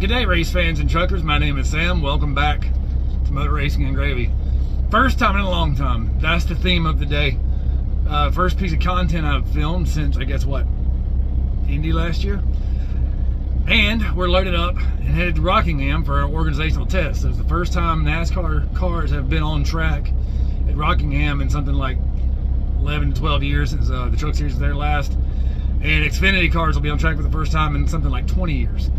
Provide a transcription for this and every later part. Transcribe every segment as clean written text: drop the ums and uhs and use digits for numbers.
Good day, race fans and truckers. My name is Sam. Welcome back to Motor Racing and Gravy. First time in a long time. That's the theme of the day. First piece of content I've filmed since, I guess, what, Indy last year? And we're loaded up and headed to Rockingham for an organizational test. So it's the first time NASCAR cars have been on track at Rockingham in something like 11 to 12 years since the Truck Series was there last. And Xfinity cars will be on track for the first time in something like 20 years.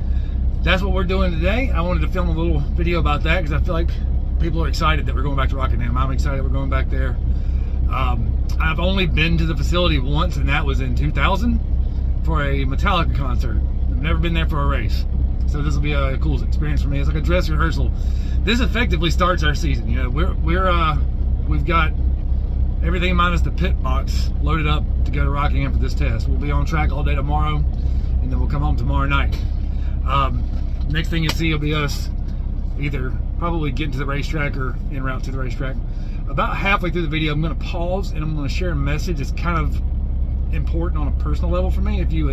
That's what we're doing today. I wanted to film a little video about that because I feel like people are excited that we're going back to Rockingham. I'm excited we're going back there. I've only been to the facility once, and that was in 2000 for a Metallica concert. I've never been there for a race. So this will be a cool experience for me. It's like a dress rehearsal. This effectively starts our season. You know, we've got everything minus the pit box loaded up to go to Rockingham for this test. We'll be on track all day tomorrow, and then we'll come home tomorrow night. Next thing you see will be us either probably getting to the racetrack or en route to the racetrack. About halfway through the video, I'm going to pause and I'm going to share a message that's kind of important on a personal level for me. If you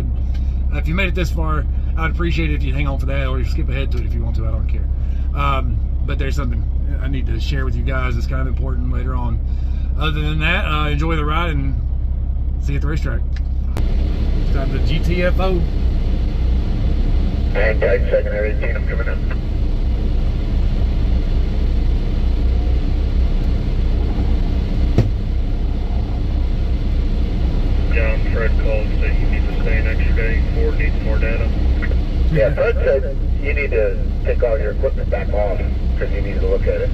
made it this far, I'd appreciate it if you hang on for that, or you skip ahead to it if you want to. I don't care. But there's something I need to share with you guys that's kind of important later on. Other than that, enjoy the ride and see you at the racetrack. It's time to GTFO. Hang tight, secondary 18, I'm coming in. John, Fred called and said you need to stay an extra day. Ford needs more data. Yeah, Fred said you need to take all your equipment back off because you need to look at it.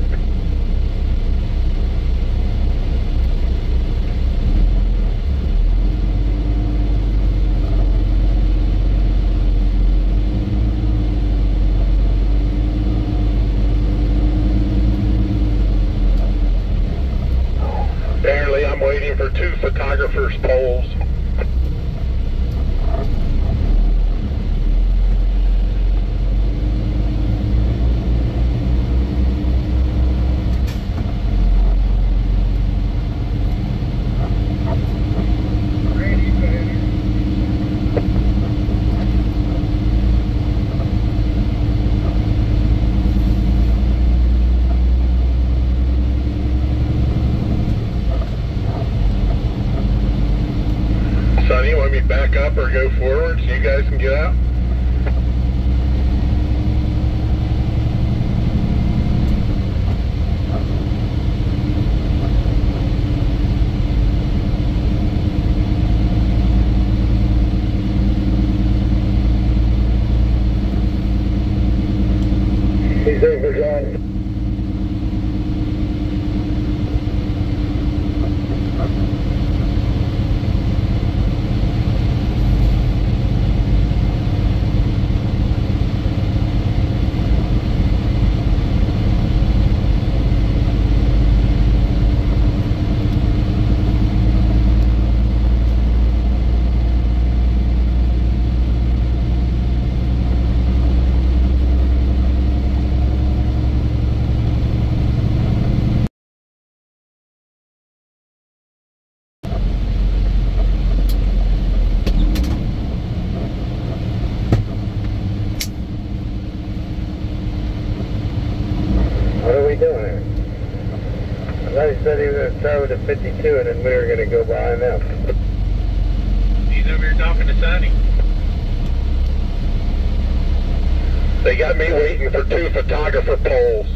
Apparently, I'm waiting for 2 photographers' poles. Sonny, want me to back up or go forward so you guys can get out? He's over, John. What are we doing here? I thought he said he was going to start with a 52 and then we were going to go behind them. He's over here talking to Sonny. They got me waiting for 2 photographer poles.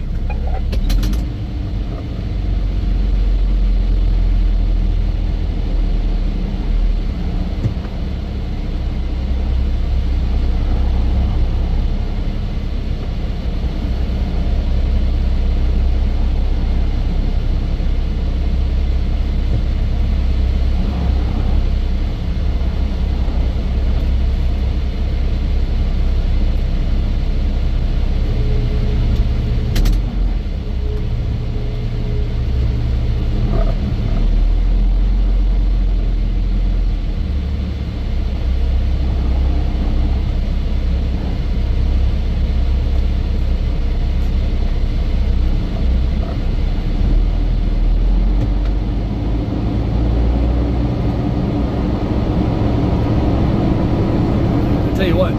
Tell you what,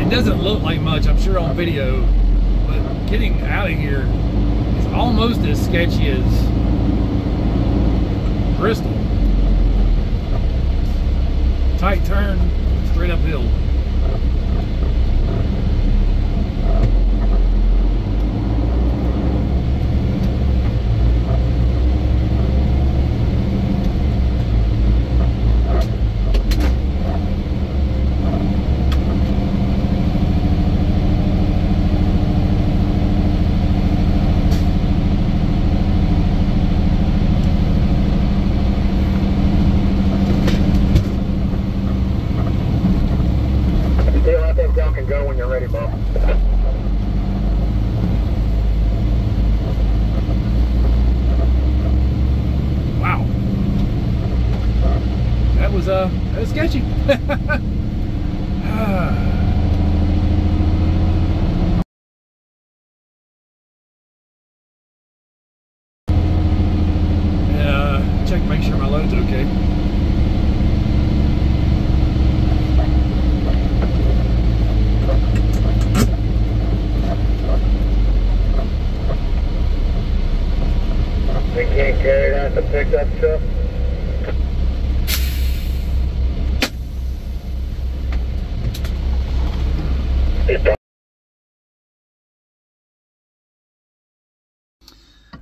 it doesn't look like much much, I'm sure, on video, but getting out of here is almost as sketchy as Bristol. Tight turn, straight uphill. Go when you're ready, Bob. Wow. That was sketchy. Check, make sure my load's okay. We can't carry it out the pickup truck.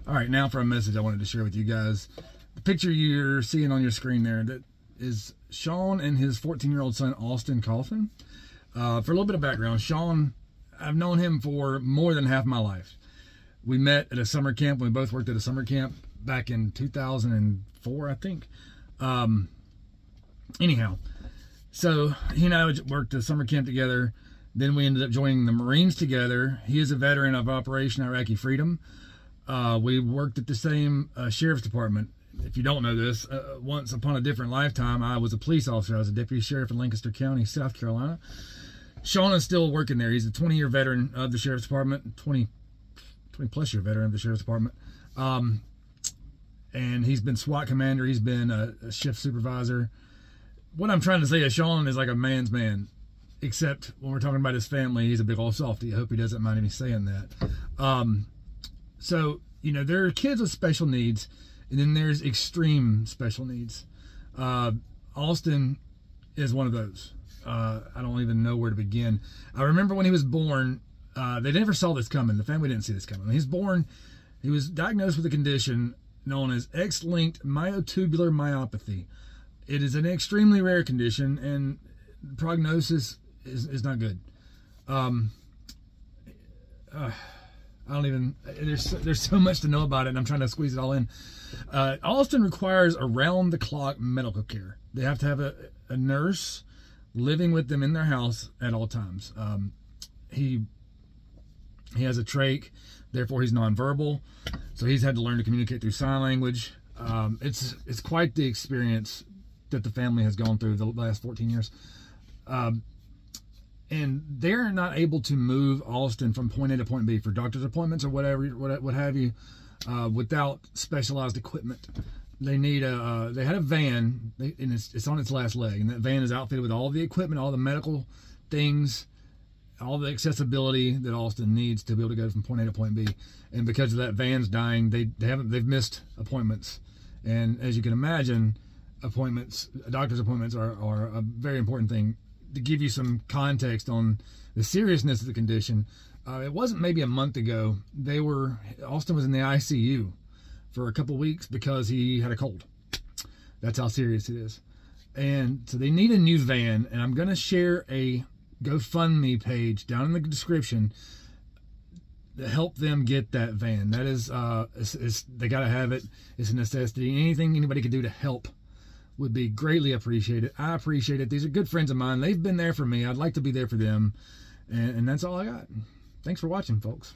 All right, now for a message I wanted to share with you guys. The picture you're seeing on your screen there, that is Sean and his 14-year-old son, Austin Coffin. For a little bit of background, Sean, I've known him for more than half my life. We met at a summer camp. We both worked at a summer camp back in 2004, I think. Anyhow, so he and I worked at a summer camp together. Then we ended up joining the Marines together. He is a veteran of Operation Iraqi Freedom. We worked at the same sheriff's department. If you don't know this, once upon a different lifetime, I was a police officer. I was a deputy sheriff in Lancaster County, South Carolina. Sean is still working there. He's a 20-year veteran of the sheriff's department, 20-plus year veteran of the sheriff's department. And he's been SWAT commander. He's been a shift supervisor. What I'm trying to say is Sean is like a man's man, except when we're talking about his family, he's a big old softy. I hope he doesn't mind me saying that. So, you know, there are kids with special needs, and then there's extreme special needs. Austin is one of those. I don't even know where to begin. I remember when he was born, they never saw this coming. The family didn't see this coming. When he was born, he was diagnosed with a condition known as X-linked myotubular myopathy. It is an extremely rare condition, and prognosis is not good. I don't even, there's so much to know about it, and I'm trying to squeeze it all in. Austin requires around-the-clock medical care. They have to have a nurse living with them in their house at all times. He has a trach, therefore he's nonverbal, so he's had to learn to communicate through sign language. It's quite the experience that the family has gone through the last 14 years. And they're not able to move Austin from point A to point B for doctor's appointments or whatever, what have you, without specialized equipment. They need they had a van, and it's on its last leg, and that van is outfitted with all the equipment, all the medical things, all the accessibility that Austin needs to be able to go from point A to point B. And because of that van's dying, they've missed appointments. And as you can imagine, doctor's appointments are a very important thing. To give you some context on the seriousness of the condition, it wasn't maybe a month ago, Austin was in the ICU for a couple weeks because he had a cold. That's how serious it is. And so they need a new van, and I'm going to share a GoFundMe page down in the description to help them get that van. That is, they got to have it. It's a necessity. Anything anybody can do to help would be greatly appreciated. I appreciate it. These are good friends of mine. They've been there for me. I'd like to be there for them. And that's all I got. Thanks for watching, folks.